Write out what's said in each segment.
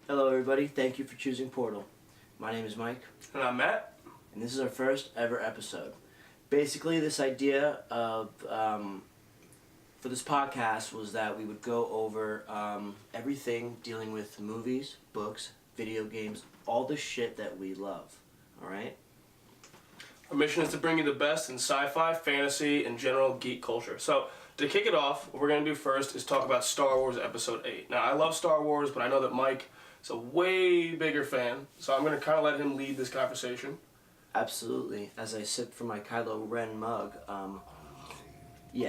Hello everybody, thank you for choosing Portal. My name is Mike. And I'm Matt. And this is our first ever episode. Basically, this idea of, for this podcast was that we would go over everything dealing with movies, books, video games, all the shit that we love. Alright? Our mission is to bring you the best in sci-fi, fantasy, and general geek culture. So, to kick it off, what we're going to do first is talk about Star Wars Episode 8. Now, I love Star Wars, but I know that Mike is a way bigger fan, so I'm going to kind of let him lead this conversation. Absolutely. As I sip from my Kylo Ren mug,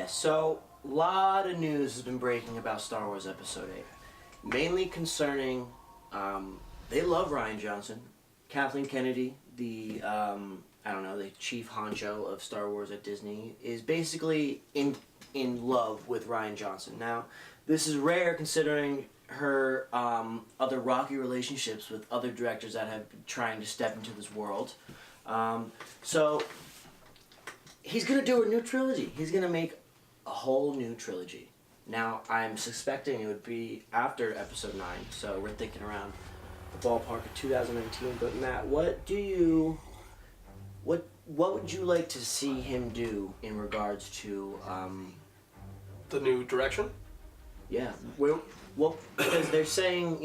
so a lot of news has been breaking about Star Wars Episode 8. Mainly concerning, they love Rian Johnson. Kathleen Kennedy, the chief honcho of Star Wars at Disney, is basically in love with Rian Johnson. Now, this is rare considering her other rocky relationships with other directors that have been trying to step into this world. So, he's going to do a new trilogy. He's going to make a whole new trilogy. Now, I'm suspecting it would be after Episode 9, so we're thinking around the ballpark of 2019. But Matt, what would you like to see him do in regards to the new direction? Yeah, because they're saying,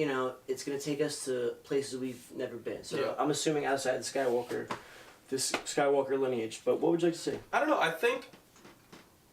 it's going to take us to places we've never been. So yeah. I'm assuming outside this Skywalker lineage. But what would you like to see? I don't know. I think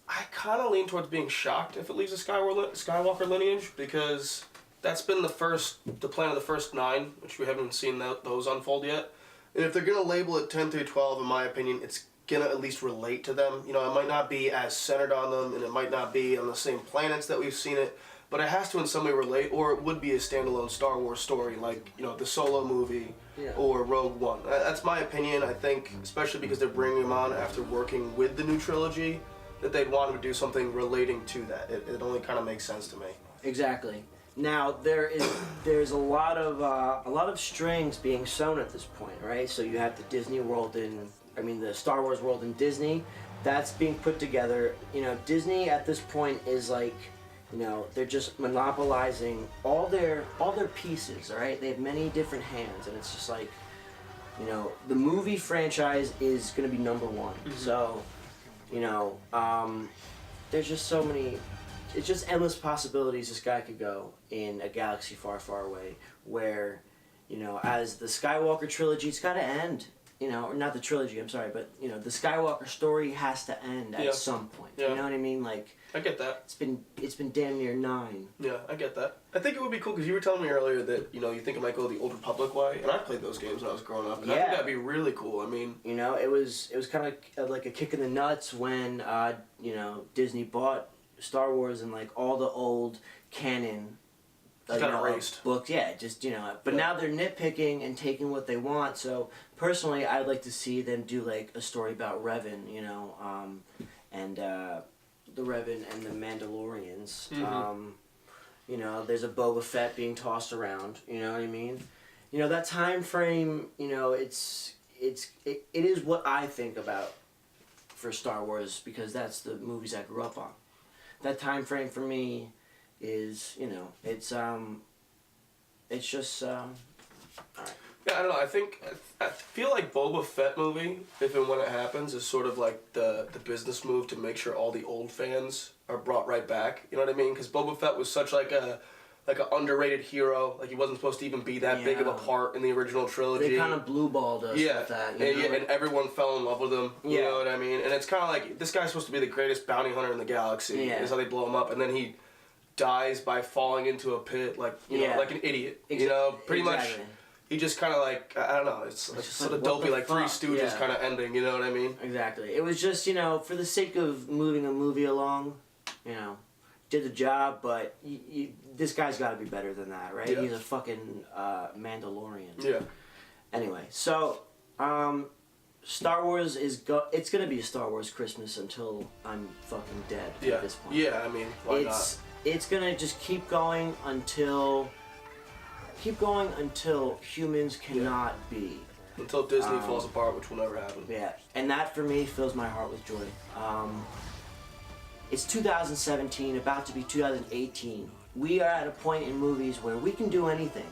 I kind of lean towards being shocked if it leaves the Skywalker lineage, because that's been the plan of the first 9, which we haven't seen those unfold yet. And if they're going to label it 10 through 12, in my opinion, it's going to at least relate to them. It might not be as centered on them, and it might not be on the same planets that we've seen it, but it has to in some way relate, or it would be a standalone Star Wars story, like, the Solo movie or Rogue One. That's my opinion. I think, especially because they're bringing him on after working with the new trilogy, that they'd want him to do something relating to that. It only kind of makes sense to me. Exactly. Now there's a lot of strings being sewn at this point, right? So you have the the Star Wars world in Disney, that's being put together. Disney at this point is like, they're just monopolizing all their pieces, all right? They have many different hands, and it's just like, the movie franchise is going to be number one. Mm-hmm. So, there's just so many. It's just endless possibilities this guy could go in a galaxy far, far away, where, as the Skywalker trilogy, it's got to end. Or not the trilogy, I'm sorry, but, the Skywalker story has to end at some point. Yeah. You know what I mean? Like, I get that. It's been damn near 9. Yeah, I get that. I think it would be cool, because you were telling me earlier that, you think it might go the Old Republic way, and I played those games when I was growing up, and I think that'd be really cool. I mean, it was kind of like a kick in the nuts when, Disney bought Star Wars and like all the old canon erased books, but now they're nitpicking and taking what they want. So personally, I'd like to see them do like a story about Revan, and the Revan and the Mandalorians. Mm-hmm. There's a Boba Fett being tossed around. You know what I mean? That time frame. It is what I think about for Star Wars, because that's the movies I grew up on. That time frame for me is, it's just, alright. Yeah, I don't know, I feel like Boba Fett movie, if and when it happens, is sort of like the business move to make sure all the old fans are brought right back, you know what I mean? Because Boba Fett was such like an underrated hero, like he wasn't supposed to even be that big of a part in the original trilogy. They kind of blue-balled us with that. And everyone fell in love with him, you know what I mean? And it's kind of like, this guy's supposed to be the greatest bounty hunter in the galaxy, is how they blow him up, and then he dies by falling into a pit, like, like an idiot, pretty much. He just kind of like, I don't know, it's sort of dopey, like Three Stooges kind of ending, you know what I mean? Exactly. It was just, for the sake of moving a movie along, did the job, but this guy's got to be better than that, right? Yeah. He's a fucking Mandalorian. Yeah. Anyway, so Star Wars it's gonna be a Star Wars Christmas until I'm fucking dead at this point. Yeah, I mean, why not? It's gonna just keep going until humans cannot be. Until Disney falls apart, which will never happen. Yeah, and that for me fills my heart with joy. It's 2017, about to be 2018. We are at a point in movies where we can do anything.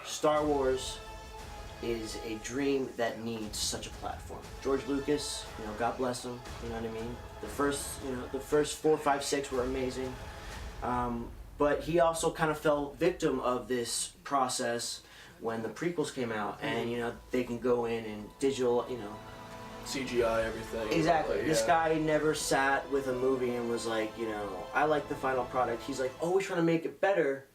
Star Wars is a dream that needs such a platform. George Lucas, God bless him, you know what I mean? The first 4, 5, 6 were amazing. But he also kind of fell victim of this process when the prequels came out, and they can go in and digital, CGI everything. Exactly. Like, this guy never sat with a movie and was like, I like the final product. He's like always trying to make it better,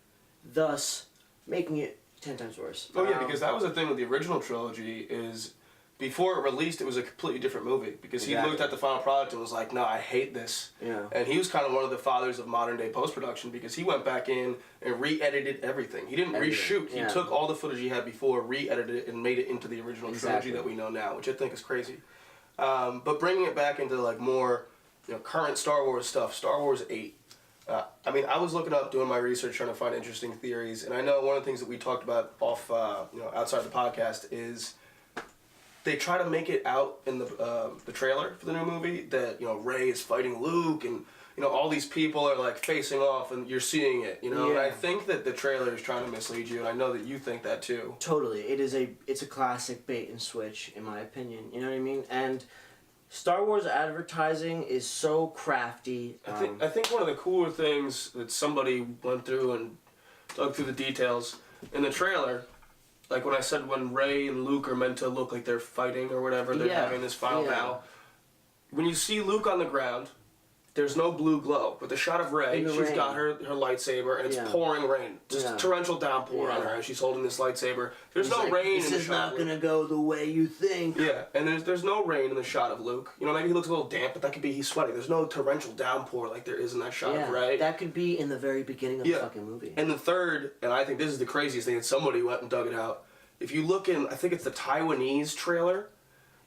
thus making it 10 times worse. Oh yeah, because that was the thing with the original trilogy is before it released, it was a completely different movie because he looked at the final product and was like, no, I hate this. Yeah. And he was kind of one of the fathers of modern day post-production because he went back in and re-edited everything. He didn't reshoot. He took all the footage he had before, re-edited it, and made it into the original trilogy that we know now, which I think is crazy. But bringing it back into like more current Star Wars stuff, Star Wars 8. I was looking up, doing my research, trying to find interesting theories, and I know one of the things that we talked about off, outside the podcast is they try to make it out in the trailer for the new movie that Rey is fighting Luke and all these people are like facing off and you're seeing it. And I think that the trailer is trying to mislead you, and I know that you think that too. Totally, it's a classic bait and switch in my opinion. You know what I mean? And Star Wars advertising is so crafty. I think one of the cooler things that somebody went through and dug through the details in the trailer. Like when I said when Rey and Luke are meant to look like they're fighting or whatever, they're having this final battle. When you see Luke on the ground, there's no blue glow. With the shot of Rey, she's got her lightsaber and it's pouring rain. Just a torrential downpour on her as she's holding this lightsaber. There's no rain in the shot. This is not going to go the way you think. Yeah, and there's no rain in the shot of Luke. Maybe he looks a little damp, but that could be he's sweating. There's no torrential downpour like there is in that shot of Rey. That could be in the very beginning of the fucking movie. And the third, and I think this is the craziest thing, that somebody went and dug it out. If you look in, I think it's the Taiwanese trailer.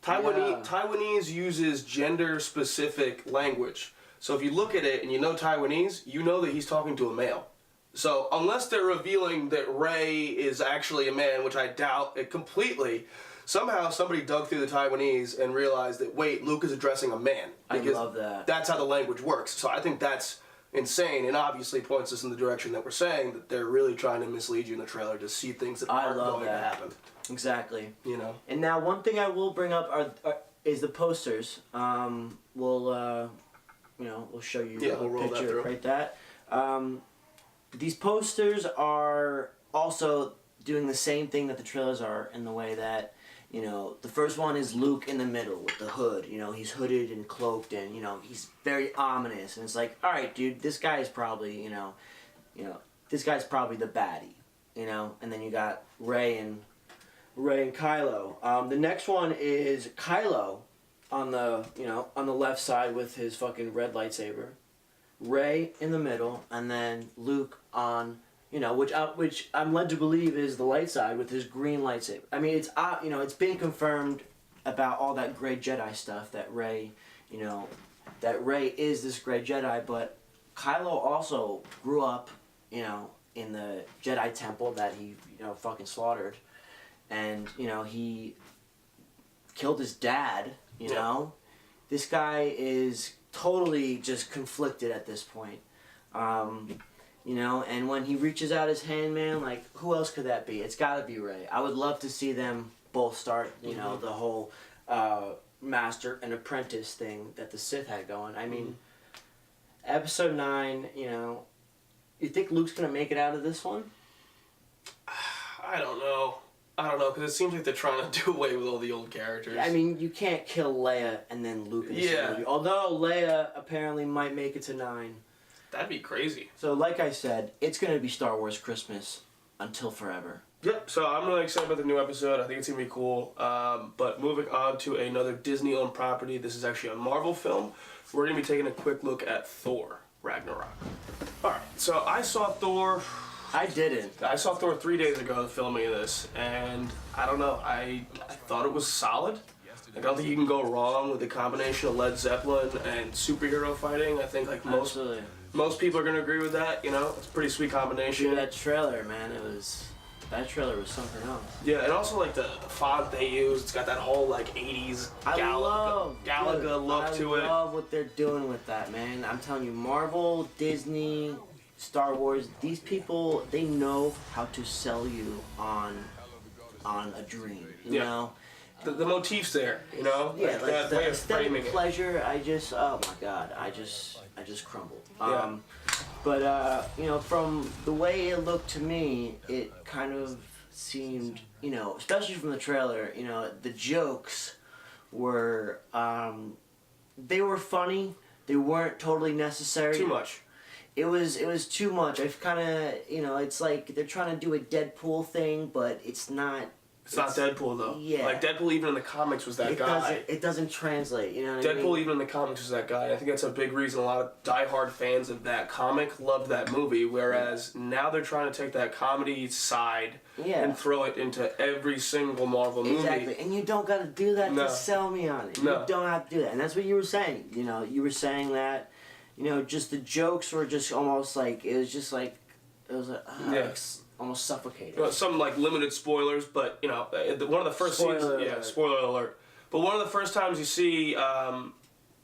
Taiwanese uses gender-specific language. So if you look at it and you know Taiwanese, you know that he's talking to a male. So unless they're revealing that Rey is actually a man, which I doubt it completely, somehow somebody dug through the Taiwanese and realized that, wait, Luke is addressing a man. I love that. That's how the language works. So I think that's insane and obviously points us in the direction that we're saying that they're really trying to mislead you in the trailer to see things that aren't going to happen. Exactly. And now one thing I will bring up is the posters. We'll show you a picture right that. These posters are also doing the same thing that the trailers are in the way that, the first one is Luke in the middle with the hood. He's hooded and cloaked and, he's very ominous. And it's like, all right, dude, this guy is probably, this guy's probably the baddie, And then you got Rey and Kylo. The next one is Kylo on the left side with his fucking red lightsaber, Rey in the middle, and then Luke on, which I'm led to believe is the light side with his green lightsaber. I mean, it's been confirmed about all that great Jedi stuff that Rey is this great Jedi, but Kylo also grew up, in the Jedi temple that he, fucking slaughtered, and he killed his dad. This guy is totally just conflicted at this point. And when he reaches out his hand, man, like, who else could that be? It's gotta be Rey. I would love to see them both start, the whole master and apprentice thing that the Sith had going. I mean, Episode 9, you think Luke's gonna make it out of this one? I don't know, because it seems like they're trying to do away with all the old characters. I mean, you can't kill Leia and then Luke in the same movie. Although Leia apparently might make it to 9. That'd be crazy. So, like I said, it's going to be Star Wars Christmas until forever. Yep, so I'm really excited about the new episode. I think it's going to be cool. But moving on to another Disney-owned property. This is actually a Marvel film. We're going to be taking a quick look at Thor Ragnarok. Alright, so I saw Thor... I didn't. I saw Thor 3 days ago, the filming of this, and I don't know, I thought it was solid. I don't think you can go wrong with the combination of Led Zeppelin and superhero fighting. I think most people are going to agree with that, It's a pretty sweet combination. Dude, that trailer, man, it was that trailer was something else. Yeah, and also like the font they use, it's got that whole like 80s Galaga look to it. I love what they're doing with that, man. I'm telling you, Marvel, Disney, Star Wars, these people, they know how to sell you on a dream, you know? The motif's there, you know? Yeah, like that the way of framing aesthetic it. pleasure, oh my god, I just crumbled. Yeah. But, you know, from the way it looked to me, it kind of seemed, you know, especially from the trailer, you know, the jokes were, they were funny, they weren't totally necessary. Too much. It was too much. I've kind of, you know, it's like they're trying to do a Deadpool thing, but it's not. It's not Deadpool though. Yeah. Like Deadpool even in the comics was that guy. It doesn't translate, you know what I mean? Deadpool even in the comics was that guy. I think that's a big reason a lot of diehard fans of that comic loved that movie, whereas now they're trying to take that comedy side and throw it into every single Marvel movie. Exactly, and you don't got to do that No. to sell me on it. No. You don't have to do that, and that's what you were saying. You know, you were saying that, you know, just the jokes were just almost like, it was almost suffocating. You know, some like limited spoilers, but you know, one of the first scenes. Yeah, spoiler alert. But one of the first times you see,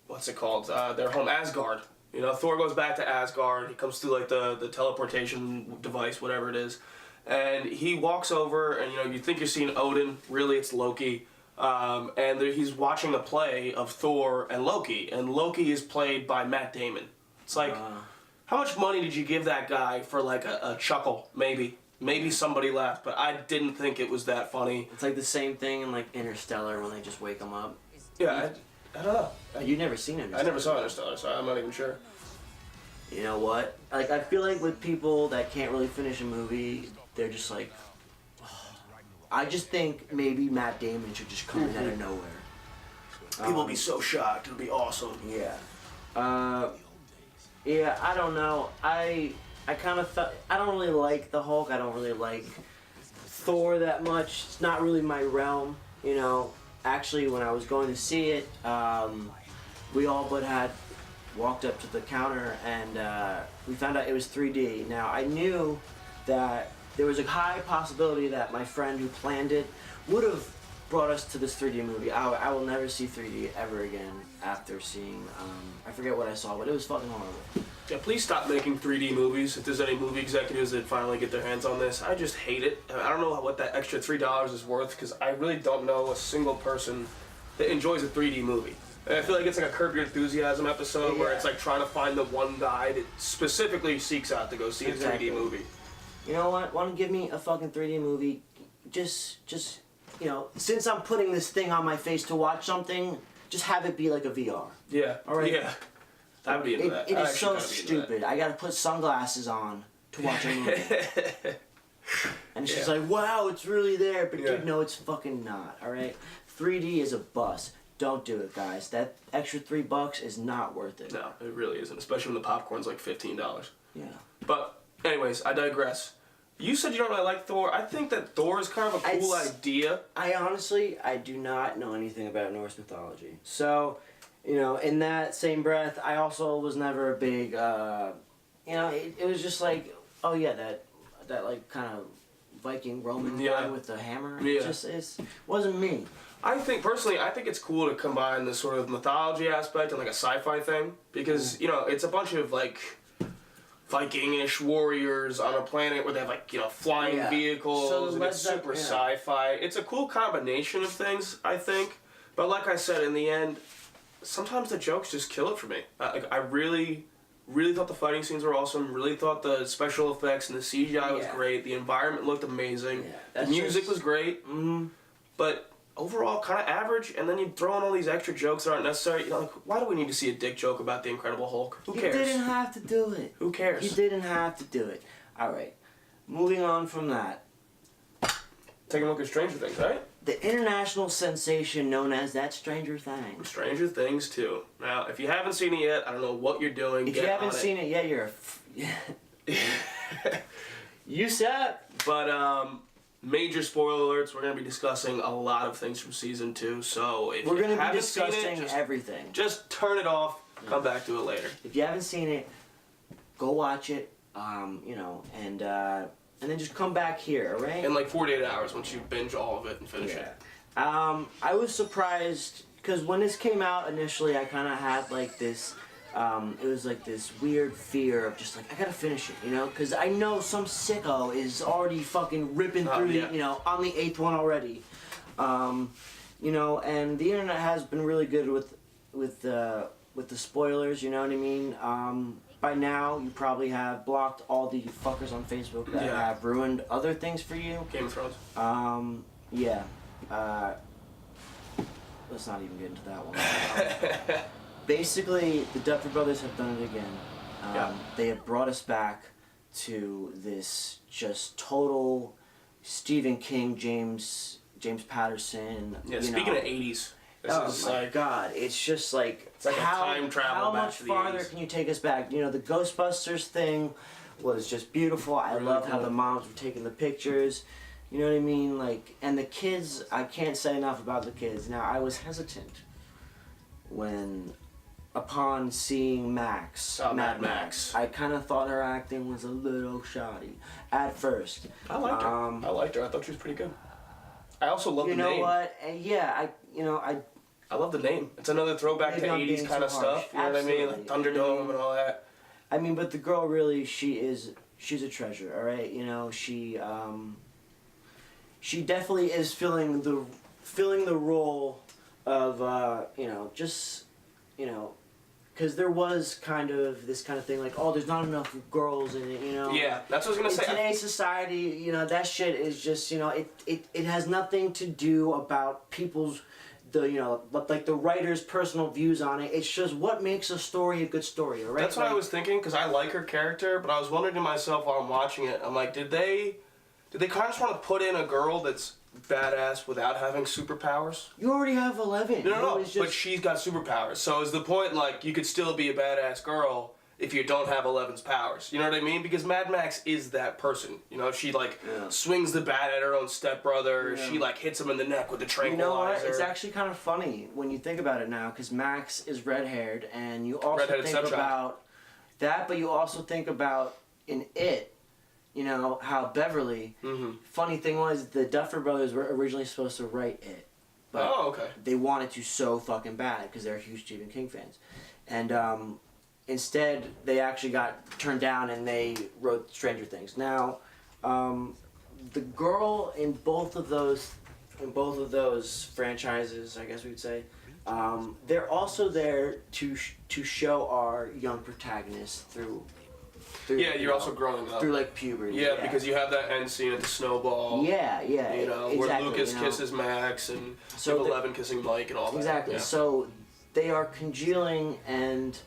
what's it called? Their home, Asgard. You know, Thor goes back to Asgard. He comes through like the teleportation device, whatever it is, and he walks over, and you know, you think you're seeing Odin. Really, it's Loki. And he's watching a play of Thor and Loki is played by Matt Damon. It's like, how much money did you give that guy for like a chuckle? Maybe somebody laughed, but I didn't think it was that funny. It's like the same thing in like Interstellar when they just wake him up. Yeah, I don't know. You've never seen Interstellar. I never saw Interstellar, so I'm not even sure. You know what? Like, I feel like with people that can't really finish a movie, they're just like, I just think maybe Matt Damon should just come in out of nowhere. People will be so shocked. It'll be awesome. Yeah. Yeah, I don't know. I kind of thought, I don't really like the Hulk. I don't really like Thor that much. It's not really my realm, you know. Actually, when I was going to see it, we all but had walked up to the counter and we found out it was 3D. Now, I knew that there was a high possibility that my friend who planned it would have brought us to this 3D movie. I will never see 3D ever again after seeing, I forget what I saw, but it was fucking horrible. Yeah, please stop making 3D movies. If there's any movie executives that finally get their hands on this, I just hate it. I don't know what that extra $3 is worth, because I really don't know a single person that enjoys a 3D movie. And I feel like it's like a Curb Your Enthusiasm episode where it's like trying to find the one guy that specifically seeks out to go see a 3D movie. You know what? Want to give me a fucking 3D movie? Just, you know, since I'm putting this thing on my face to watch something, just have it be like a VR. Yeah. All right. Yeah. I'd be into that. It is so stupid. I gotta put sunglasses on to watch a movie. And she's like, wow, it's really there. But dude, no, it's fucking not. All right? 3D is a bust. Don't do it, guys. That extra $3 is not worth it. No, it really isn't. Especially when the popcorn's like $15. Yeah. But, anyways, I digress. You said you don't really like Thor. I think that Thor is kind of a cool idea. I do not know anything about Norse mythology. So, you know, in that same breath, I also was never a big, you know, it was just like, oh yeah, that like kind of Viking Roman guy with the hammer. Yeah. It wasn't me. I think, personally, it's cool to combine this sort of mythology aspect and like a sci-fi thing. Because, you know, it's a bunch of like Viking-ish warriors on a planet where they have like, you know, flying vehicles and it's super sci-fi. It's a cool combination of things, I think. But like I said, in the end, sometimes the jokes just kill it for me. I really thought the fighting scenes were awesome. Really thought the special effects and the CGI was great. The environment looked amazing. The music was great. But overall, kind of average. And then you throw in all these extra jokes that aren't necessary. You know, like, why do we need to see a dick joke about the Incredible Hulk? Who cares? You didn't have to do it. Who cares? You didn't have to do it. All right. Moving on from that. Taking a look at Stranger Things, right? The international sensation known as That Stranger Thing. Stranger Things 2. Now, if you haven't seen it yet, I don't know what you're doing. If you haven't seen it yet, you're a... You suck. But, major spoiler alerts, we're going to be discussing a lot of things from Season 2, so if we're you going to be haven't seen discussing it, everything. Just turn it off, come back to it later. If you haven't seen it, go watch it, you know, and and then just come back here, all right? In like 48 hours once you binge all of it and finish it. I was surprised because when this came out initially, I kind of had like this. It was like this weird fear of just like I gotta finish it, you know, because I know some sicko is already fucking ripping through yeah. the, you know, on the 8th one already. You know, and the internet has been really good with the spoilers. You know what I mean? By now, you probably have blocked all the fuckers on Facebook that have ruined other things for you. Game of Thrones. Yeah. Let's not even get into that one. Basically, the Duffer Brothers have done it again. They have brought us back to this just total Stephen King, James Patterson. Yeah, speaking of 80s. This is my God, it's just like, it's like how, a time travel how back much to the farther 80s. can you take us back? You know, the Ghostbusters thing was just beautiful. I love how the moms were taking the pictures. You know what I mean? Like, and the kids, I can't say enough about the kids. Now, I was hesitant when, upon seeing Mad Max, I kind of thought her acting was a little shoddy at first. I liked her. I liked her. I thought she was pretty good. I also love the name. You know what? Yeah, I love the name. It's another throwback to 80s kind of stuff. You know what I mean? Like Thunderdome and all that. I mean, but the girl really, she's a treasure, all right? You know, she definitely is filling the role of, you know, just, you know, because there was kind of this kind of thing like, oh, there's not enough girls in it, you know? Yeah, that's what I was going to say. In today's society, you know, that shit is just, you know, it has nothing to do about people's, you know, like the writer's personal views on it. It's just what makes a story a good story, all right? That's what I was thinking, because I like her character, but I was wondering to myself while I'm watching it, I'm like, did they kind of just want to put in a girl that's badass without having superpowers? You already have 11. No, but she's got superpowers. So is the point, like, you could still be a badass girl if you don't have 11's powers? You know what I mean? Because Mad Max is that person. You know, she, like, swings the bat at her own stepbrother. Yeah. She, like, hits him in the neck with the tranquilizer. You know what? It's actually kind of funny when you think about it now, because Max is red-haired, and you also think about that, but you also think about in It, you know, how Beverly, funny thing was, the Duffer Brothers were originally supposed to write It. But they wanted to so fucking bad because they're huge Stephen King fans. And instead, they actually got turned down and they wrote Stranger Things. Now, the girl in both of those franchises, I guess we would say, they're also there to show our young protagonists through you're also growing up. Through, like, puberty. Yeah, because you have that end scene at the snowball. Yeah. You know, exactly, where Lucas kisses Max and so 11 kissing Mike and all that. Exactly. Yeah. So they are congealing, and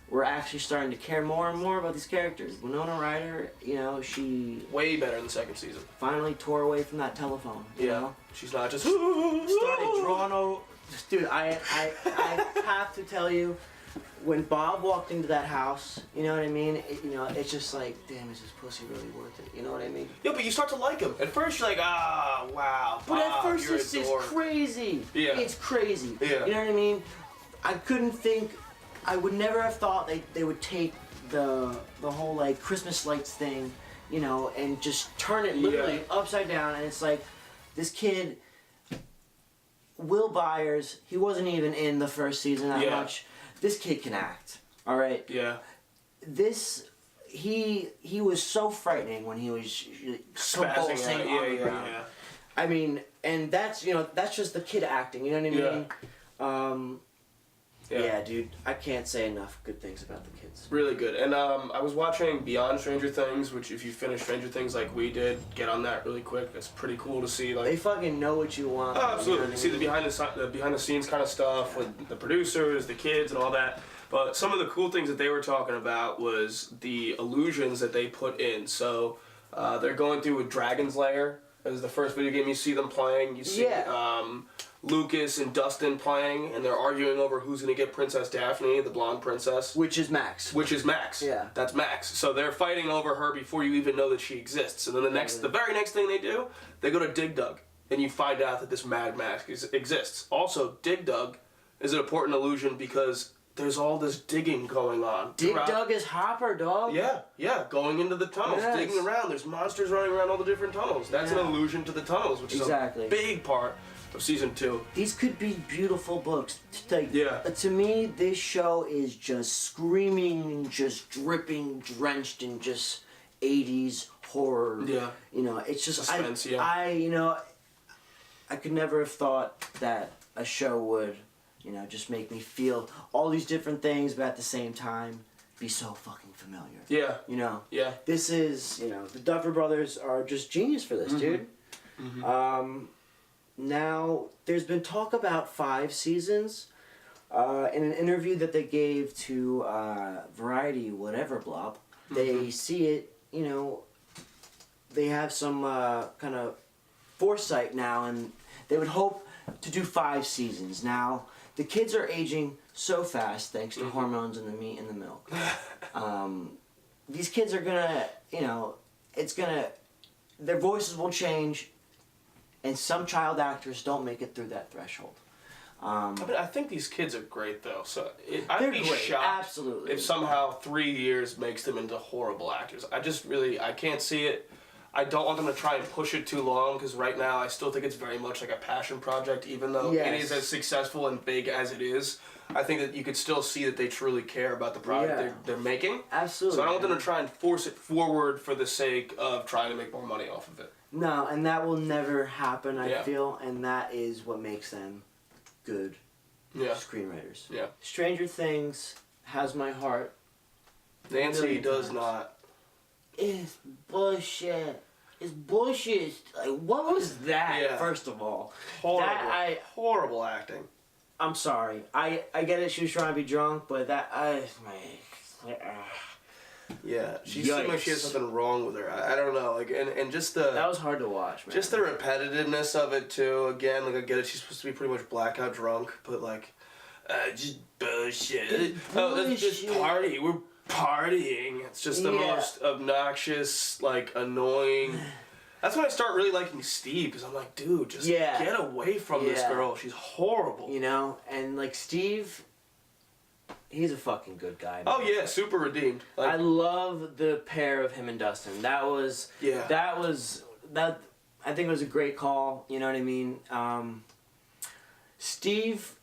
we're actually starting to care more and more about these characters. Winona Ryder, you know, she... way better in the second season. Finally tore away from that telephone, you know? She's not just... started drawing over... Dude, I have to tell you, when Bob walked into that house, you know what I mean? It's just like, damn, is this pussy really worth it? You know what I mean? Yeah, but you start to like him. At first, you're like, wow, Bob, but at first, it's crazy. Yeah. It's crazy. Yeah. You know what I mean? I would never have thought they would take the whole, like, Christmas lights thing, you know, and just turn it literally upside down, and it's like, this kid, Will Byers, he wasn't even in the first season that much. This kid can act, all right? Yeah. He was so frightening when he was convulsing on the ground. Yeah. I mean, and that's just the kid acting, you know what I mean? Yeah, dude, I can't say enough good things about the kids. Really good. And I was watching Beyond Stranger Things, which if you finish Stranger Things like we did, get on that really quick. It's pretty cool to see. Like, they fucking know what you want. Oh, absolutely. You see the behind the scenes kind of stuff with the producers, the kids, and all that. But some of the cool things that they were talking about was the illusions that they put in. So they're going through a Dragon's Lair. This is the first video game you see them playing. You see Lucas and Dustin playing, and they're arguing over who's going to get Princess Daphne, the blonde princess. Which is Max. Yeah. That's Max. So they're fighting over her before you even know that she exists. And then the very next thing they do, they go to Dig Dug, and you find out that this Mad Max exists. Also, Dig Dug is an important illusion because there's all this digging going on. Dig dug his hopper, dog. Yeah, going into the tunnels, digging around. There's monsters running around all the different tunnels. That's an allusion to the tunnels, which is a big part of season 2. These could be beautiful books. To me, this show is just screaming, just dripping, drenched in just 80s horror. Yeah. You know, it's just suspense. I could never have thought that a show would, you know, just make me feel all these different things, but at the same time, be so fucking familiar. Yeah. You know? Yeah. This is, you know, the Duffer Brothers are just genius for this, dude. Now, there's been talk about 5 seasons. In an interview that they gave to Variety, whatever blob, they see it, you know, they have some kind of foresight now, and they would hope to do 5 seasons. Now, the kids are aging so fast thanks to hormones in the meat and the milk. These kids are gonna, you know, their voices will change, and some child actors don't make it through that threshold. I mean, I think these kids are great, though. So I'd be shocked if somehow 3 years makes them into horrible actors. I can't see it. I don't want them to try and push it too long, because right now I still think it's very much like a passion project, even though it is as successful and big as it is. I think that you could still see that they truly care about the product they're making. Absolutely. So I don't want them to try and force it forward for the sake of trying to make more money off of it. No, and that will never happen, I feel, and that is what makes them good screenwriters. Yeah. Stranger Things has my heart. Nancy does not. It's bullshit. It's bullshit. Like, what was that, first of all? Horrible. Horrible acting. I'm sorry. I get it, she was trying to be drunk, but yeah, she seemed like she had something wrong with her. I don't know, like, and just the... That was hard to watch, man. Just the repetitiveness of it, too. Again, like, I get it, she's supposed to be pretty much blackout drunk, but, like, just bullshit. Oh, let's just party. We're partying. It's just the most obnoxious, like, annoying... That's when I start really liking Steve, because I'm like, dude, just get away from this girl. She's horrible. You know, and, like, Steve... He's a fucking good guy, man. Oh, yeah, super redeemed. Like, I love the pair of him and Dustin. That was... I think it was a great call, you know what I mean? Steve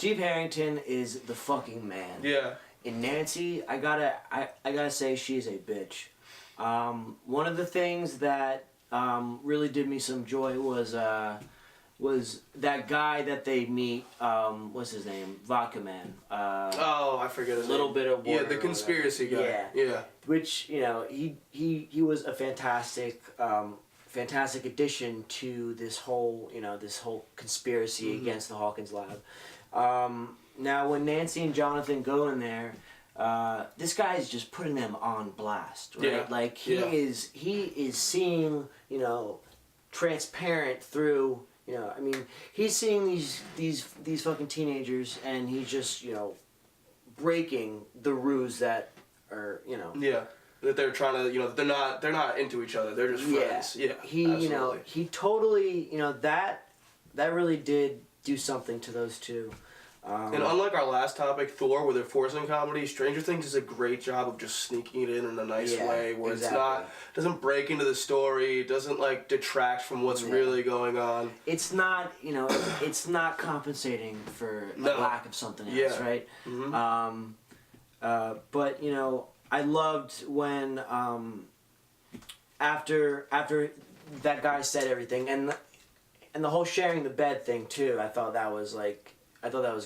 Harrington is the fucking man. Yeah. And Nancy, I gotta say, she's a bitch. One of the things that really did me some joy was that guy that they meet, what's his name? Vodka Man. I forget his name. Little bit of water. Yeah, the conspiracy guy. Yeah. Which, you know, he was a fantastic addition to this whole conspiracy against the Hawkins lab. Now, when Nancy and Jonathan go in there, this guy is just putting them on blast, right? Yeah. Like, he is seeing, you know, transparent through, you know, I mean, he's seeing these fucking teenagers, and he's just, you know, breaking the ruse that are, you know. Yeah. That they're trying to, you know, they're not into each other. They're just friends. Yeah. He, absolutely. You know, he totally, you know, that really did do something to those two. And unlike our last topic, Thor, where they're forcing comedy, Stranger Things does a great job of just sneaking it in a nice way, where it's not, doesn't break into the story, doesn't, like, detract from what's really going on. It's not, you know, it's not compensating for a lack of something else, right? Mm-hmm. But, you know, I loved when, after that guy said everything, and the whole sharing the bed thing, too, I thought that was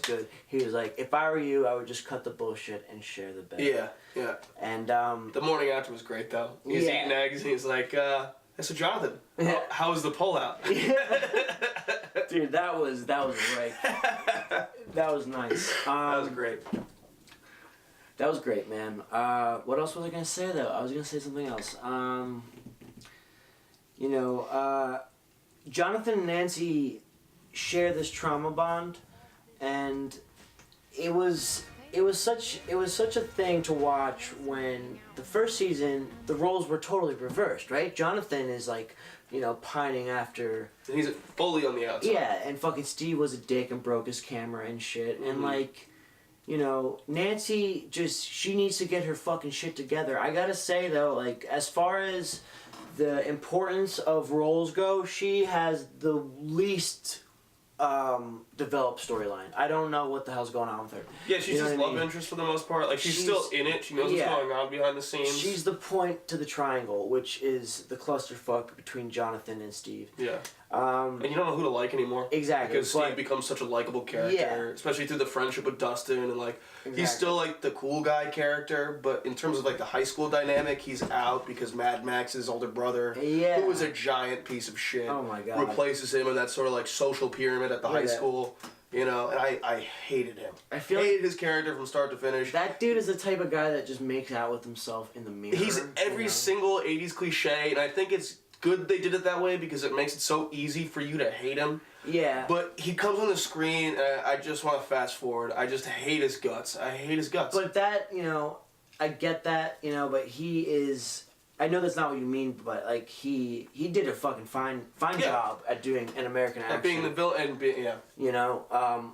good. He was like, if I were you, I would just cut the bullshit and share the bed. Yeah, yeah. And, the morning after was great, though. He's eating eggs, and he's like, so Jonathan, how was the pullout? Dude, that was right. That was nice. That was great. That was great, man. What else was I going to say, though? I was going to say something else. You know, Jonathan and Nancy share this trauma bond, and it was such a thing to watch when the first season the roles were totally reversed, right? Jonathan is like, you know, pining after, and he's fully on the outside. Yeah, and fucking Steve was a dick and broke his camera and shit, and like, Nancy she needs to get her fucking shit together. I gotta say though, like, as far as the importance of roles go, she has the least developed storyline. I don't know what the hell's going on with her. Yeah, she's just love interest for the most part. Like, she's still in it. She knows what's going on behind the scenes. She's the point to the triangle, which is the clusterfuck between Jonathan and Steve. Yeah. And you don't know who to like anymore. Exactly. Because Steve becomes such a likable character, especially through the friendship with Dustin, and like he's still like the cool guy character, but in terms of like the high school dynamic, he's out because Mad Max's older brother, who was a giant piece of shit, replaces him in that sort of like social pyramid at the high school. And I hated him. I hated his character from start to finish. That dude is the type of guy that just makes out with himself in the mirror. He's every single 80s cliche, and I think it's good they did it that way because it makes it so easy for you to hate him. Yeah. But he comes on the screen, and I just want to fast forward. I just hate his guts. I hate his guts. But that, I get that, but he is... I know that's not what you mean, but like he did a fucking fine job at doing an American accent. At being the villain,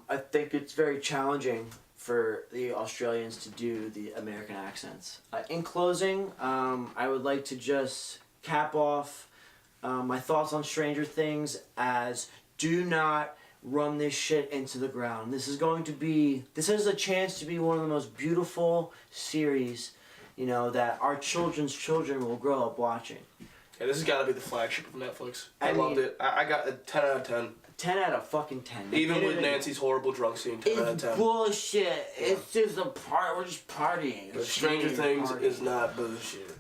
I think it's very challenging for the Australians to do the American accents. In closing, I would like to just cap off my thoughts on Stranger Things as do not run this shit into the ground. This has a chance to be one of the most beautiful series, that our children's children will grow up watching. Yeah, this has got to be the flagship of Netflix. I loved it. I got a 10 out of 10. 10 out of fucking 10. Even with Nancy's horrible drunk scene, 10 out of 10. It's bullshit. Yeah. It's just a part. We're just partying. But Stranger Things is not bullshit.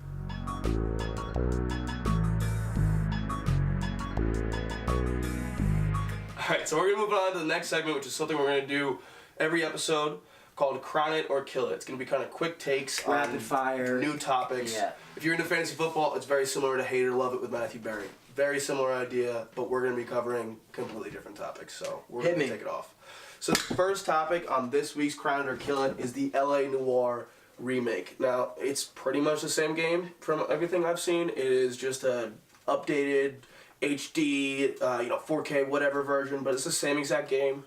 Alright, so we're going to move on to the next segment, which is something we're going to do every episode, called Crown It or Kill It. It's going to be kind of quick takes, rapid fire, new topics. Yeah. If you're into fantasy football, it's very similar to Hate It or Love It with Matthew Berry. Very similar idea, but we're going to be covering completely different topics, so we're going to take it off. So the first topic on this week's Crown It or Kill It is the LA Noire remake. Now, it's pretty much the same game from everything I've seen. It is just a updated HD, 4K, whatever version, but it's the same exact game.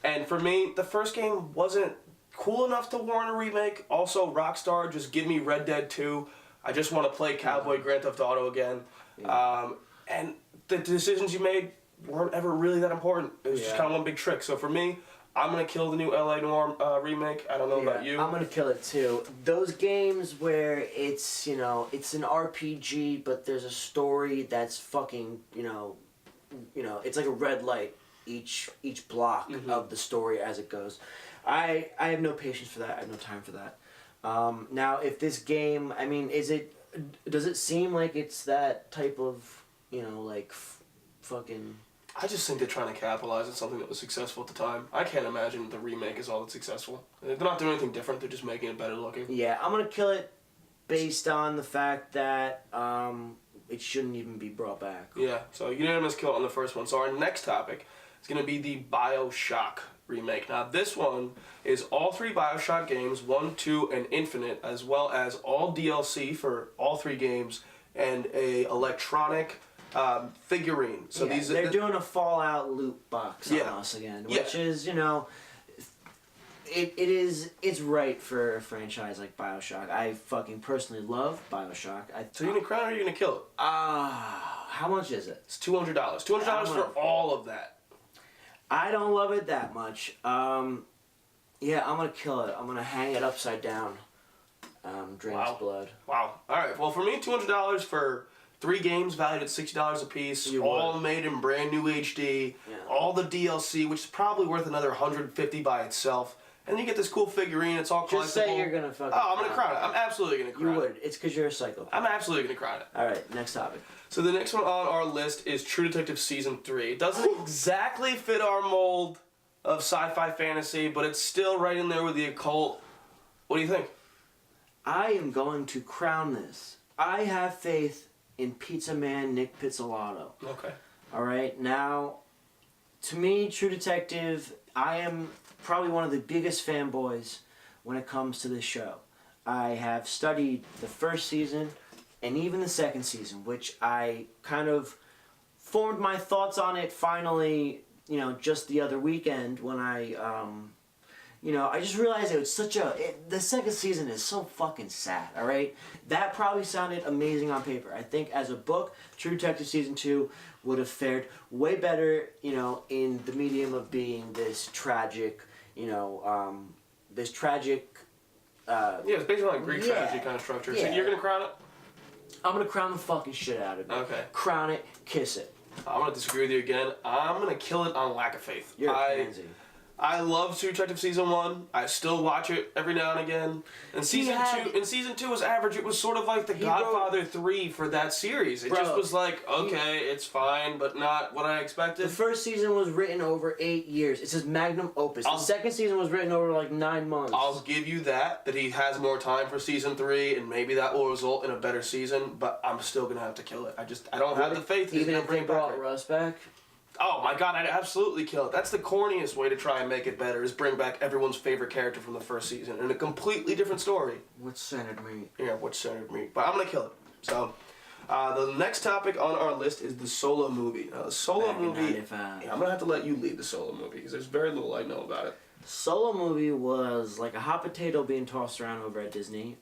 And for me, the first game wasn't cool enough to warrant a remake. Also, Rockstar, just give me Red Dead 2. I just want to play Cowboy Grand Theft Auto again. Yeah. And the decisions you made weren't ever really that important. It was just kind of one big trick. So for me, I'm going to kill the new LA Noire remake. I don't know about you. I'm going to kill it too. Those games where it's, it's an RPG, but there's a story that's fucking, it's like a red light each block of the story as it goes. I have no patience for that. I have no time for that. Now, if this game, does it seem like it's that type of, fucking... I just think they're trying to capitalize on something that was successful at the time. I can't imagine the remake is all that's successful. They're not doing anything different. They're just making it better looking. Yeah, I'm going to kill it based on the fact that it shouldn't even be brought back. Yeah, so unanimous kill on the first one. So our next topic is going to be the BioShock remake. Now, this one is all 3 BioShock games, 1, 2, and Infinite, as well as all DLC for all 3 games, and a electronic figurine. So they're doing a Fallout loot box on us again, which is, it's right for a franchise like BioShock. I fucking personally love BioShock. So you're gonna crown it or you're gonna kill it? How much is it? It's $200. $200 for all of that. I don't love it that much. I'm gonna kill it. I'm gonna hang it upside down. Drain its blood. Wow. Alright, well for me, $200 for 3 games valued at $60 a piece, all made in brand new HD, all the DLC, which is probably worth another $150 by itself. And you get this cool figurine, it's all collectible. Just say you're gonna fucking... Oh, I'm gonna crown it. I'm absolutely gonna crown it. You would. It's because you're a psychopath. I'm absolutely gonna crown it. Alright, next topic. So the next one on our list is True Detective Season 3. It doesn't exactly fit our mold of sci-fi fantasy, but it's still right in there with the occult. What do you think? I am going to crown this. I have faith in Pizza Man Nick Pizzolatto. Okay. Alright, now, to me, True Detective, I am probably one of the biggest fanboys when it comes to this show. I have studied the first season and even the second season, which I kind of formed my thoughts on it finally, just the other weekend when I, I just realized it was the second season is so fucking sad, alright? That probably sounded amazing on paper. I think as a book, True Detective Season 2 would have fared way better, in the medium of being this tragic, this tragic... it's basically like Greek tragedy kind of structure. So you're going to crown it? I'm going to crown the fucking shit out of it. Okay. Crown it, kiss it. I'm going to disagree with you again. I'm going to kill it on lack of faith. You're a pansy. I love True Detective Season 1. I still watch it every now and again. And Season 2 was average. It was sort of like the Godfather 3 for that series. It just was like, okay, it's fine, but not what I expected. The first season was written over 8 years. It's his magnum opus. The second season was written over like 9 months. I'll give you that he has more time for Season 3, and maybe that will result in a better season, but I'm still going to have to kill it. I don't have the faith he's even going to bring if they brought Russ back? Oh my god, I'd absolutely kill it. That's the corniest way to try and make it better, is bring back everyone's favorite character from the first season in a completely different story. What centered me? Yeah, what centered me. But I'm going to kill it. So, the next topic on our list is the Solo movie. Now, the Solo movie... I'm going to have to let you lead the Solo movie, because there's very little I know about it. Solo movie was like a hot potato being tossed around over at Disney.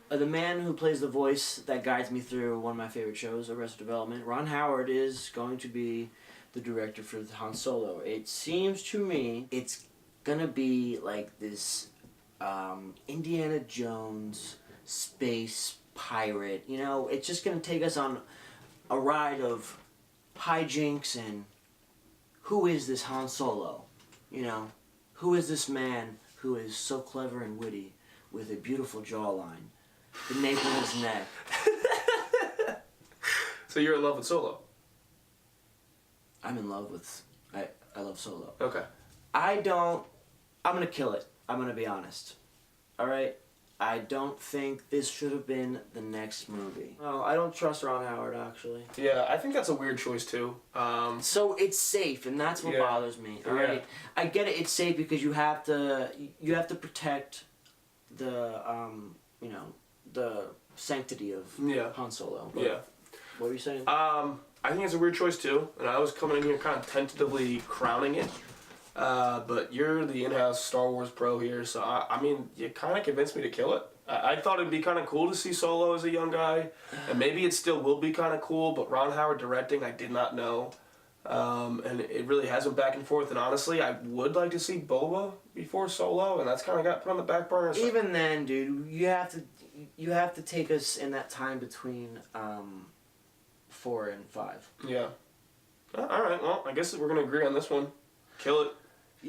The man who plays the voice that guides me through one of my favorite shows, Arrested Development, Ron Howard, is going to be the director for Han Solo. It seems to me it's gonna be like this Indiana Jones space pirate. It's just gonna take us on a ride of hijinks and who is this Han Solo? Who is this man who is so clever and witty with a beautiful jawline? The nape of his neck. So you're in love with Solo? I'm in love with... I love Solo. Okay. I'm gonna kill it. I'm gonna be honest. Alright? I don't think this should have been the next movie. Oh, I don't trust Ron Howard, actually. Yeah, I think that's a weird choice, too. So it's safe, and that's what bothers me. Alright? Yeah. I get it, it's safe because you have to protect the, the sanctity of Han Solo. But what were you saying? I think it's a weird choice too, and I was coming in here kind of tentatively crowning it. But you're the in-house Star Wars pro here, so I mean, you kind of convinced me to kill it. I thought it'd be kind of cool to see Solo as a young guy, and maybe it still will be kind of cool, but Ron Howard directing, I did not know. And it really has been back and forth, and honestly, I would like to see Boba before Solo, and that's kind of got put on the back burner. So. Even then, dude, you have to take us in that time between 4 and 5. Yeah. Alright, well, I guess we're going to agree on this one. Kill it.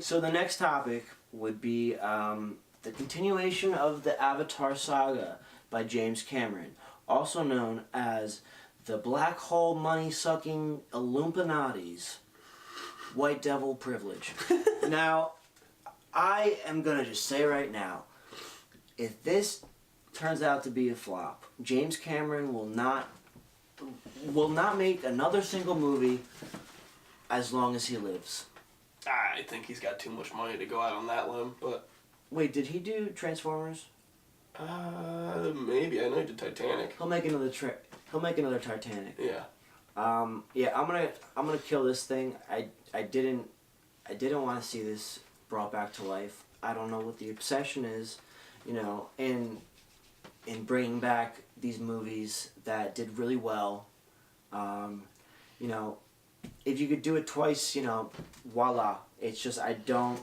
So the next topic would be the continuation of the Avatar saga by James Cameron, also known as the black hole money-sucking Illuminati's white devil privilege. Now, I am going to just say right now, if this turns out to be a flop, James Cameron will not make another single movie as long as he lives. I think he's got too much money to go out on that limb, but... Wait, did he do Transformers? Maybe. I know he did Titanic. He'll make another Titanic. Yeah. Yeah, I'm gonna kill this thing. I didn't want to see this brought back to life. I don't know what the obsession is, in bringing back these movies that did really well. If you could do it twice, voila. It's just I don't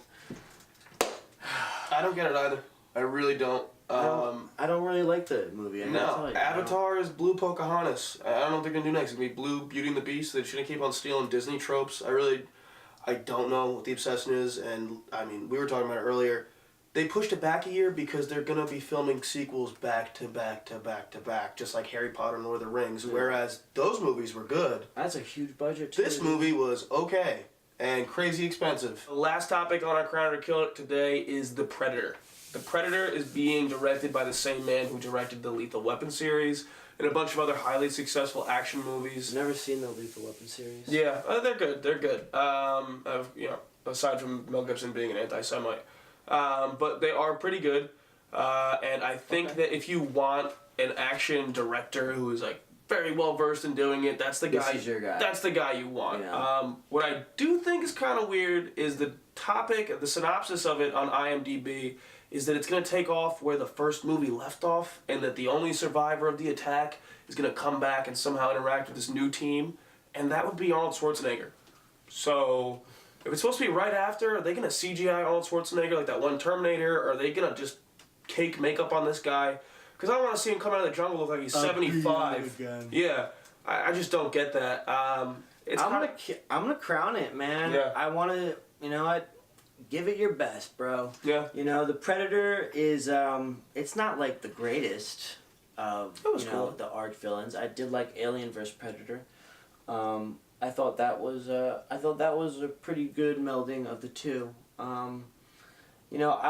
get it either. I really don't. I don't really like the movie. Avatar is Blue Pocahontas. I don't know what they're gonna do next. It's gonna be Blue Beauty and the Beast. They shouldn't keep on stealing Disney tropes. I don't know what the obsession is, and I mean, we were talking about it earlier. They pushed it back a year because they're gonna be filming sequels back to back to back to back, just like Harry Potter and Lord of the Rings. Yeah. Whereas those movies were good. That's a huge budget too. This movie was okay and crazy expensive. The last topic on our Crown or Kill It today is The Predator. The Predator is being directed by the same man who directed the Lethal Weapon series and a bunch of other highly successful action movies. Never seen the Lethal Weapon series. Yeah, they're good. They're good. Aside from Mel Gibson being an anti-Semite. But they are pretty good. And I think that if you want an action director who is like very well versed in doing it. That's the guy. This is your guy. That's the guy you want. Yeah. What I do think is kind of weird is the topic, the synopsis of it on IMDb is that it's going to take off where the first movie left off, and that the only survivor of the attack is going to come back and somehow interact with this new team, and that would be Arnold Schwarzenegger. So, if it's supposed to be right after, are they going to CGI Arnold Schwarzenegger like that one Terminator, or are they going to just cake makeup on this guy? Because I don't want to see him come out of the jungle look like he's 75. Yeah, I just don't get that. I'm gonna crown it, man. Yeah. I want to, you know what? Give it your best, bro. Yeah. You know, the Predator is, it's not like the greatest of, cool. the arch villains. I did like Alien vs. Predator. I thought that was a pretty good melding of the two. I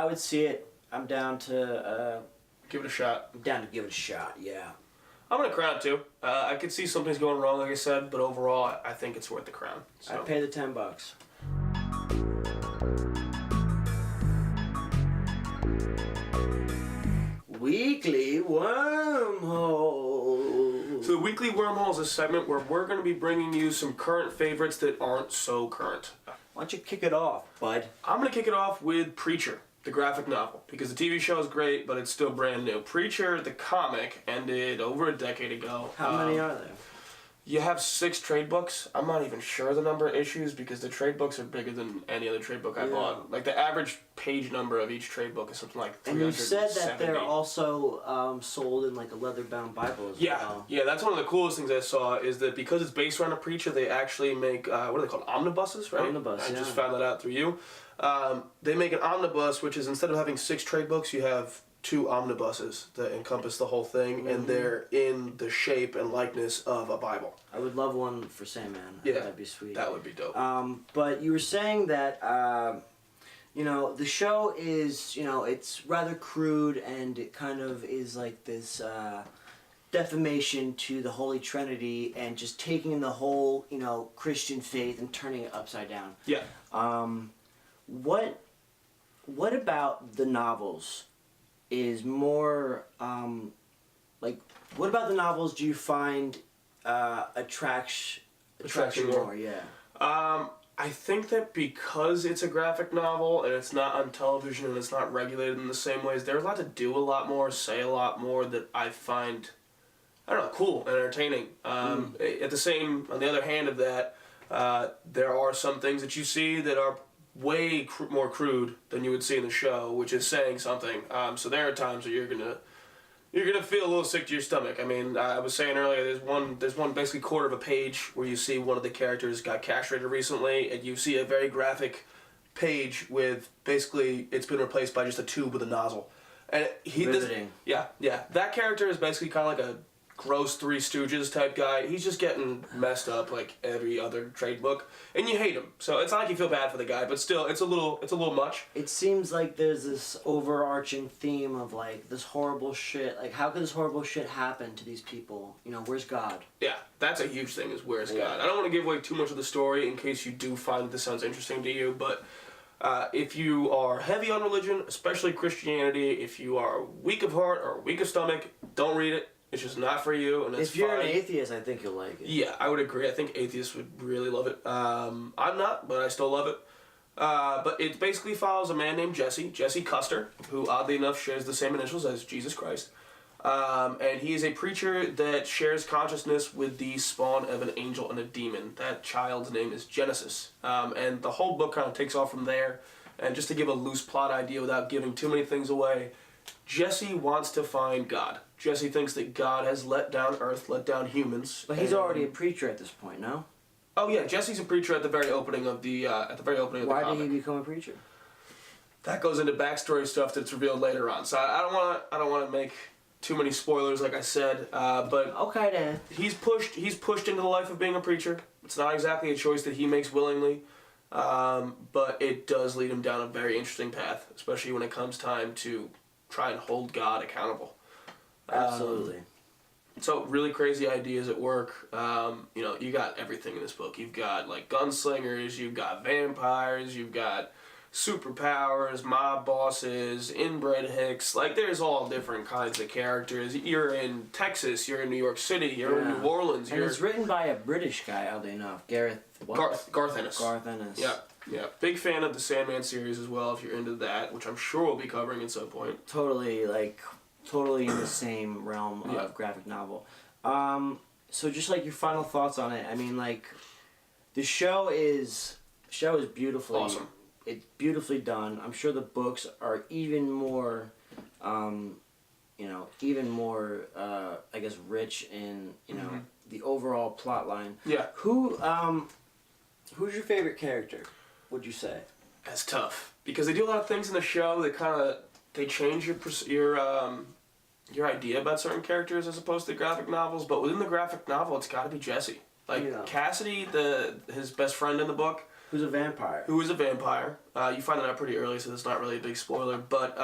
would see it. I'm down to, Give it a shot. I'm down to give it a shot, yeah. I'm going to crown it too. I could see something's going wrong, like I said, but overall, I think it's worth the crown. So. I'd pay the $10. Weekly Wormhole. So the Weekly Wormhole is a segment where we're going to be bringing you some current favorites that aren't so current. Why don't you kick it off, bud? I'm going to kick it off with Preacher, the graphic novel, because the TV show is great, but it's still brand new. Preacher, the comic, ended over a decade ago. How many are there? You have 6 trade books. I'm not even sure the number of issues because the trade books are bigger than any other trade book I bought. Like the average page number of each trade book is something like 370. And you said that they're also sold in like a leather-bound Bible as well. Yeah, that's one of the coolest things I saw is that because it's based around a preacher, they actually make, what are they called, omnibuses, right? Omnibus, I just found that out through you. They make an omnibus, which is instead of having 6 trade books, you have 2 omnibuses that encompass the whole thing, and they're in the shape and likeness of a Bible. I would love one for Sandman. Yeah, that'd be sweet. That would be dope. But you were saying that the show is it's rather crude, and it kind of is like this defamation to the Holy Trinity, and just taking the whole Christian faith and turning it upside down. Yeah. What about the novels is more what about the novels do you find attracts you more? Yeah. I think that because it's a graphic novel and it's not on television and it's not regulated in the same ways, they're allowed to do a lot more, say a lot more that I find, I don't know, cool and entertaining. On the other hand of that, there are some things that you see that are way more crude than you would see in the show, which is saying something. So there are times where you're gonna feel a little sick to your stomach. I mean, I was saying earlier, there's one basically quarter of a page where you see one of the characters got castrated recently, and you see a very graphic page with basically it's been replaced by just a tube with a nozzle. And Riveting. That character is basically kind of like a gross Three Stooges type guy. He's just getting messed up like every other trade book, and you hate him. So it's not like you feel bad for the guy, but still, it's a little much. It seems like there's this overarching theme of like this horrible shit. Like, how could this horrible shit happen to these people? Where's God? Yeah, that's a huge thing. Is where's God? I don't want to give away too much of the story in case you do find that this sounds interesting to you, but. If you are heavy on religion, especially Christianity, if you are weak of heart or weak of stomach, don't read it. It's just not for you, and it's If you're fine. an atheist, I think you'll like it. Yeah, I would agree. I think atheists would really love it. I'm not, but I still love it. But it basically follows a man named Jesse Custer, who oddly enough shares the same initials as Jesus Christ. And he is a preacher that shares consciousness with the spawn of an angel and a demon. That child's name is Genesis. And the whole book kind of takes off from there. And just to give a loose plot idea without giving too many things away, Jesse wants to find God. Jesse thinks that God has let down Earth, let down humans. But he's already a preacher at this point, no? Oh yeah, Jesse's a preacher at the very opening of the comic. Why did he become a preacher? That goes into backstory stuff that's revealed later on. So I don't want to make too many spoilers, like I said. But okay then. He's pushed into the life of being a preacher. It's not exactly a choice that he makes willingly, but it does lead him down a very interesting path, especially when it comes time to try and hold God accountable. Absolutely. So really crazy ideas at work. You got everything in this book. You've got like gunslingers, you've got vampires, you've got superpowers, mob bosses, inbred hicks. Like, there's all different kinds of characters. You're in Texas, you're in New York City, you're in New Orleans. And it's written by a British guy, oddly enough. Garth Ennis. Garth Ennis. Yeah, yeah. Big fan of the Sandman series as well, if you're into that, which I'm sure we'll be covering at some point. Totally in the same realm of graphic novel. So just like your final thoughts on it, I mean, like, the show is beautifully Awesome. It's beautifully done. I'm sure the books are even more, I guess, rich in the overall plot line. Yeah. Who's your favorite character? Would you say? That's tough because they do a lot of things in the show that they change your idea about certain characters as opposed to graphic novels. But within the graphic novel, it's got to be Jesse. Like Cassidy, his best friend in the book. Who's a vampire. Who is a vampire. You find that out pretty early, so it's not really a big spoiler. But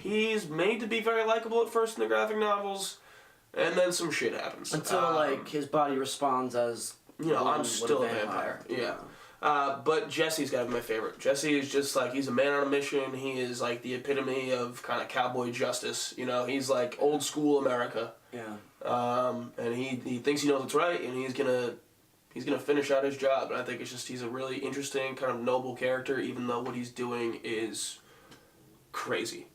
he's made to be very likable at first in the graphic novels, and then some shit happens. Until, his body responds as... I'm still a vampire. Yeah. But Jesse's got to be my favorite. Jesse is just, he's a man on a mission. He is, the epitome of kind of cowboy justice. He's, old school America. Yeah. And he thinks he knows what's right, and he's gonna finish out his job. And I think he's a really interesting, kind of noble character, even though what he's doing is crazy.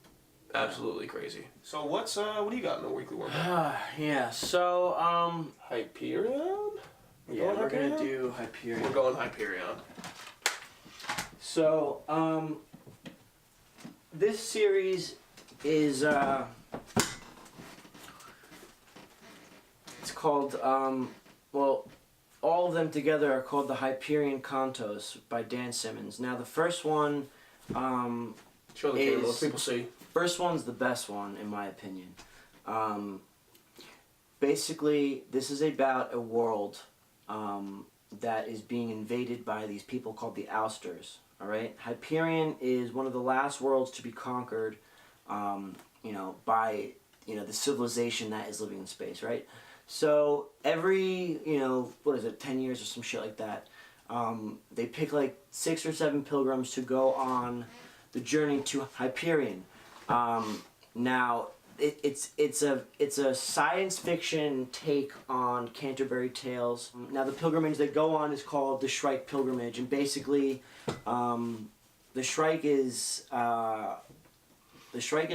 Absolutely crazy. So what do you got in the weekly Wormhole? So, Hyperion? We're gonna do Hyperion. We're going Hyperion. So, this series is, it's called, all of them together are called the Hyperion Cantos by Dan Simmons. Now, the first one, Show the camera, let people see. First one's the best one, in my opinion. Basically, this is about a world that is being invaded by these people called the Ousters. All right, Hyperion is one of the last worlds to be conquered, by the civilization that is living in space. Right. So every 10 years or some shit like that, they pick 6 or 7 pilgrims to go on the journey to Hyperion. Now, it's a science fiction take on Canterbury Tales. Now, the pilgrimage they go on is called the Shrike Pilgrimage, and basically, the Shrike is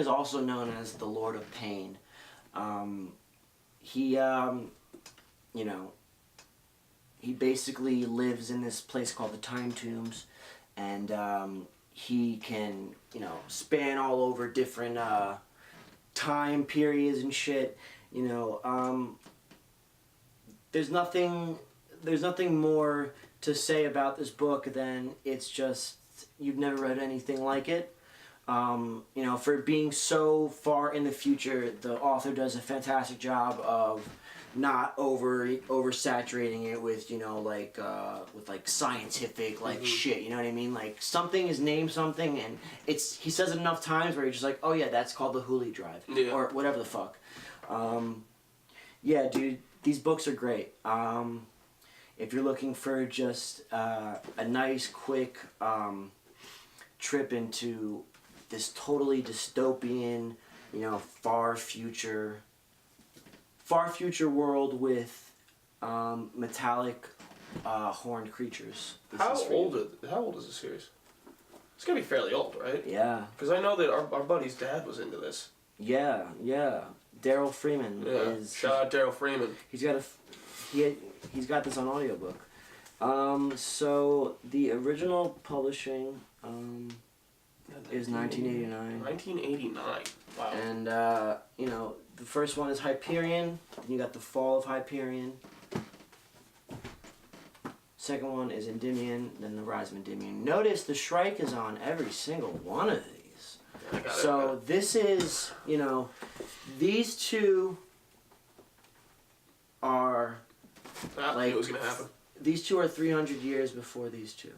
also known as the Lord of Pain. He basically lives in this place called the Time Tombs, and he can, span all over different time periods and shit. There's nothing more to say about this book than it's just you've never read anything like it. For it being so far in the future, the author does a fantastic job of not oversaturating it with scientific shit. You know what I mean? Something is named something, and he says it enough times where you're just oh yeah, that's called the Hooli Drive or whatever the fuck. Yeah, dude, these books are great. If you're looking for just a nice quick trip into this totally dystopian, far future world with metallic horned creatures. How old is this series? It's gotta be fairly old, right? Yeah. Because I know that our buddy's dad was into this. Yeah. Daryl Freeman is. Shout out Daryl Freeman. He's got this on audiobook. So the original publishing is 1989. 1989. Wow. And the first one is Hyperion. Then you got the Fall of Hyperion. Second one is Endymion. Then the Rise of Endymion. Notice the Shrike is on every single one of these. So this is these two are I knew it was gonna happen. These two are 300 years before these two.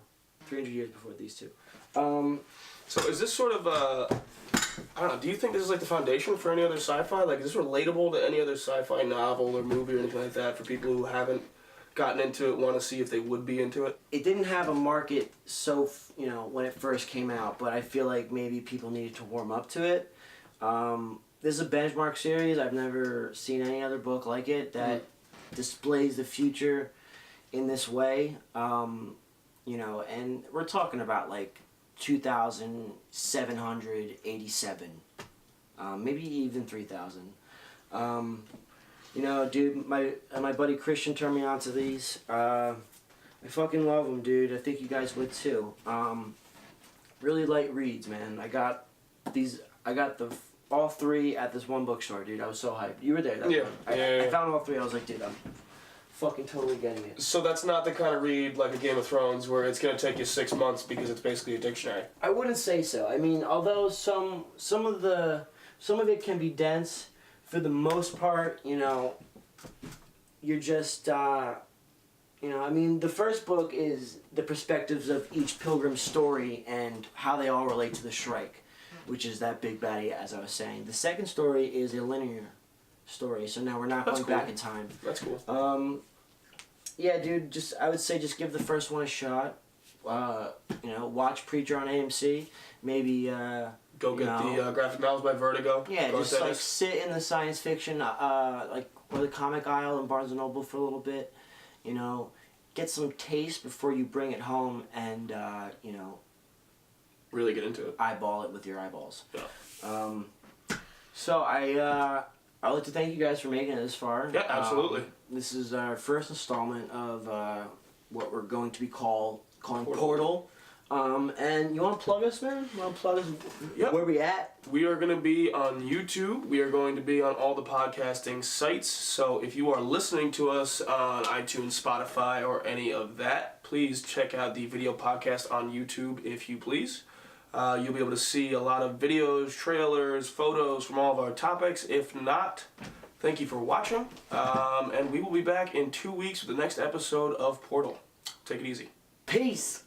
300 years before these two. So is this sort of I don't know, do you think this is the foundation for any other sci-fi? Is this relatable to any other sci-fi novel or movie or anything like that for people who haven't gotten into it want to see if they would be into it? It didn't have a market when it first came out, but I feel like maybe people needed to warm up to it. This is a benchmark series. I've never seen any other book like it that displays the future in this way. And we're talking about like 2,787, maybe even 3,000. Dude, my buddy Christian turned me on to these. I fucking love them, dude. I think you guys would too. Really light reads, man. I got all three at this one bookstore, dude. I was so hyped. You were there. I found all three. I was like, dude, I'm fucking totally getting it. So that's not the kind of read like a Game of Thrones where it's gonna take you 6 months because it's basically a dictionary. I wouldn't say so. I mean, although some of it can be dense, for the most part, you're just the first book is the perspectives of each pilgrim's story and how they all relate to the Shrike, which is that big baddie, as I was saying. The second story is a linear story, so now we're not going back in time. That's cool. Yeah, dude, I would say give the first one a shot. Watch Preacher on AMC. Maybe go get the graphic novels by Vertigo. Yeah, just sit in the science fiction or the comic aisle in Barnes & Noble for a little bit. Get some taste before you bring it home and really get into it. Eyeball it with your eyeballs. Yeah. So I'd like to thank you guys for making it this far. Yeah, absolutely. This is our first installment of what we're going to be calling Portal. And you want to plug us, man? You want to plug us? Yep. Where we at? We are going to be on YouTube. We are going to be on all the podcasting sites. So if you are listening to us on iTunes, Spotify, or any of that, please check out the video podcast on YouTube, if you please. You'll be able to see a lot of videos, trailers, photos from all of our topics. If not, thank you for watching. And we will be back in 2 weeks with the next episode of Portal. Take it easy. Peace.